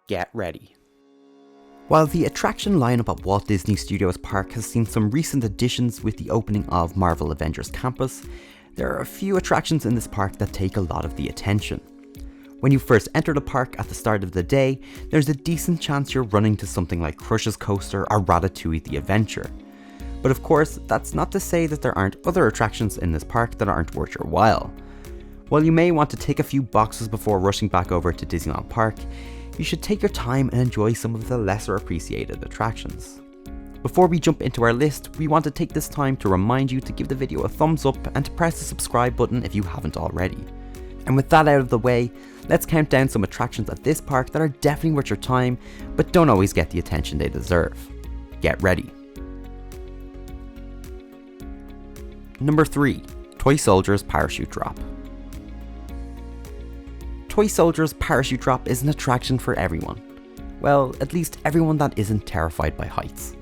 Get ready. While the attraction lineup at Walt Disney Studios Park has seen some recent additions with the opening of Marvel Avengers Campus, there are a few attractions in this park that take a lot of the attention. When you first enter the park at the start of the day, there's a decent chance you're running to something like Crush's Coaster or Ratatouille the Adventure. But of course, that's not to say that there aren't other attractions in this park that aren't worth your while. While you may want to tick a few boxes before rushing back over to Disneyland Park, you should take your time and enjoy some of the lesser appreciated attractions. Before we jump into our list, we want to take this time to remind you to give the video a thumbs up and to press the subscribe button if you haven't already. And with that out of the way, let's count down some attractions at this park that are definitely worth your time, but don't always get the attention they deserve. Get ready. Number 3. Toy Soldiers Parachute Drop. Toy Soldiers Parachute Drop is an attraction for everyone. Well, at least everyone that isn't terrified by heights.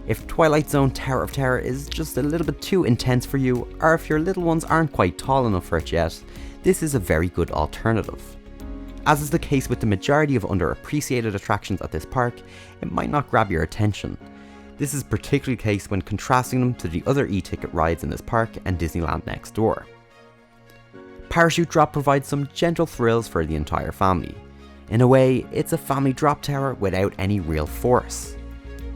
If Twilight Zone Tower of Terror is just a little bit too intense for you, or if your little ones aren't quite tall enough for it yet, this is a very good alternative. As is the case with the majority of underappreciated attractions at this park, it might not grab your attention. This is particularly the case when contrasting them to the other e-ticket rides in this park and Disneyland next door. Parachute Drop provides some gentle thrills for the entire family. In a way, it's a family drop tower without any real force.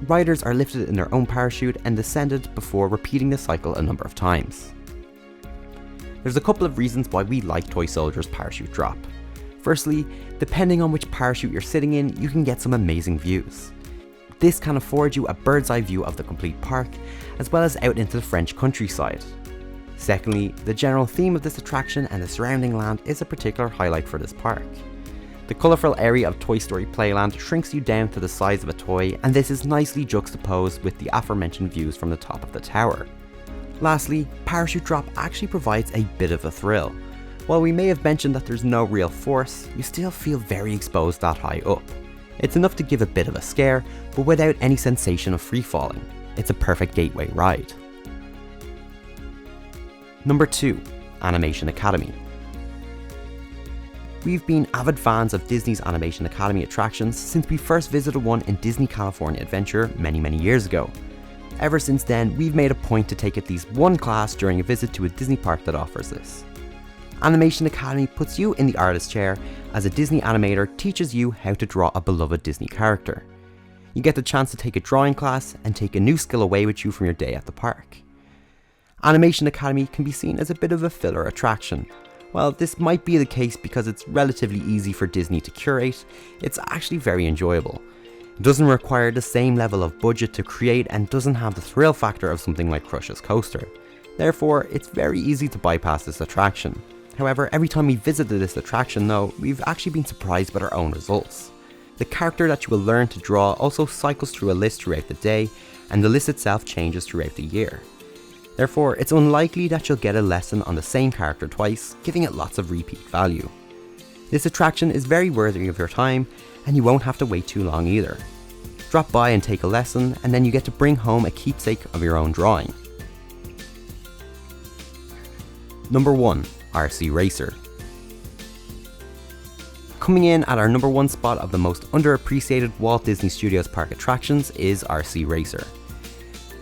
Riders are lifted in their own parachute and descended before repeating the cycle a number of times. There's a couple of reasons why we like Toy Soldiers Parachute Drop. Firstly, depending on which parachute you're sitting in, you can get some amazing views. This can afford you a bird's eye view of the complete park, as well as out into the French countryside. Secondly, the general theme of this attraction and the surrounding land is a particular highlight for this park. The colourful area of Toy Story Playland shrinks you down to the size of a toy, and this is nicely juxtaposed with the aforementioned views from the top of the tower. Lastly, Parachute Drop actually provides a bit of a thrill. While we may have mentioned that there's no real force, you still feel very exposed that high up. It's enough to give a bit of a scare, but without any sensation of free falling. It's a perfect gateway ride. Number 2. Animation Academy. We've been avid fans of Disney's Animation Academy attractions since we first visited one in Disney California Adventure many years ago. Ever since then, we've made a point to take at least one class during a visit to a Disney park that offers this. Animation Academy puts you in the artist chair as a Disney animator teaches you how to draw a beloved Disney character. You get the chance to take a drawing class and take a new skill away with you from your day at the park. Animation Academy can be seen as a bit of a filler attraction. While this might be the case because it's relatively easy for Disney to curate, it's actually very enjoyable. It doesn't require the same level of budget to create and doesn't have the thrill factor of something like Crush's Coaster. Therefore, it's very easy to bypass this attraction. However, every time we visited this attraction though, we've actually been surprised by our own results. The character that you will learn to draw also cycles through a list throughout the day, and the list itself changes throughout the year. Therefore, it's unlikely that you'll get a lesson on the same character twice, giving it lots of repeat value. This attraction is very worthy of your time, and you won't have to wait too long either. Drop by and take a lesson, and then you get to bring home a keepsake of your own drawing. Number 1. RC Racer. Coming in at our number 1 spot of the most underappreciated Walt Disney Studios Park attractions is RC Racer.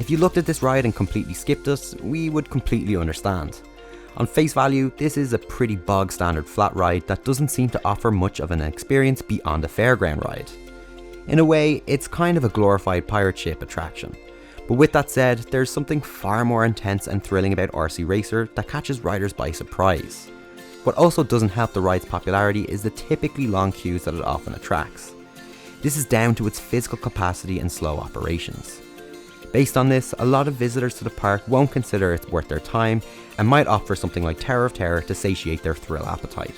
If you looked at this ride and completely skipped it, we would completely understand. On face value, this is a pretty bog standard flat ride that doesn't seem to offer much of an experience beyond a fairground ride. In a way, it's kind of a glorified pirate ship attraction. But with that said, there's something far more intense and thrilling about RC Racer that catches riders by surprise. What also doesn't help the ride's popularity is the typically long queues that it often attracts. This is down to its physical capacity and slow operations. Based on this, a lot of visitors to the park won't consider it worth their time and might opt for something like Tower of Terror to satiate their thrill appetite.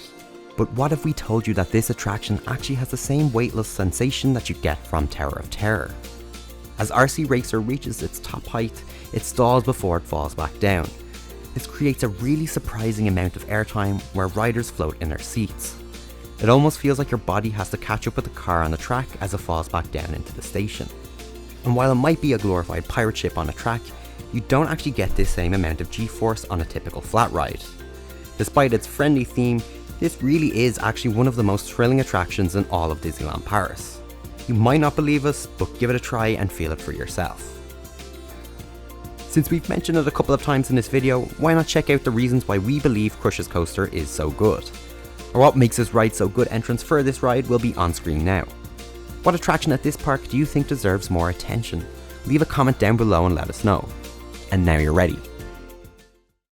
But what if we told you that this attraction actually has the same weightless sensation that you get from Tower of Terror? As RC Racer reaches its top height, it stalls before it falls back down. This creates a really surprising amount of airtime where riders float in their seats. It almost feels like your body has to catch up with the car on the track as it falls back down into the station. And while it might be a glorified pirate ship on a track, you don't actually get this same amount of G-force on a typical flat ride. Despite its friendly theme, This really is actually one of the most thrilling attractions in all of Disneyland Paris. You might not believe us, but give it a try and feel it for yourself. Since we've mentioned it a couple of times in this video, why not check out the reasons why we believe Crush's coaster is so good? Or what makes this ride so good? Entrance for this ride will be on screen now. What attraction at this park do you think deserves more attention? Leave a comment down below and let us know. And now you're ready.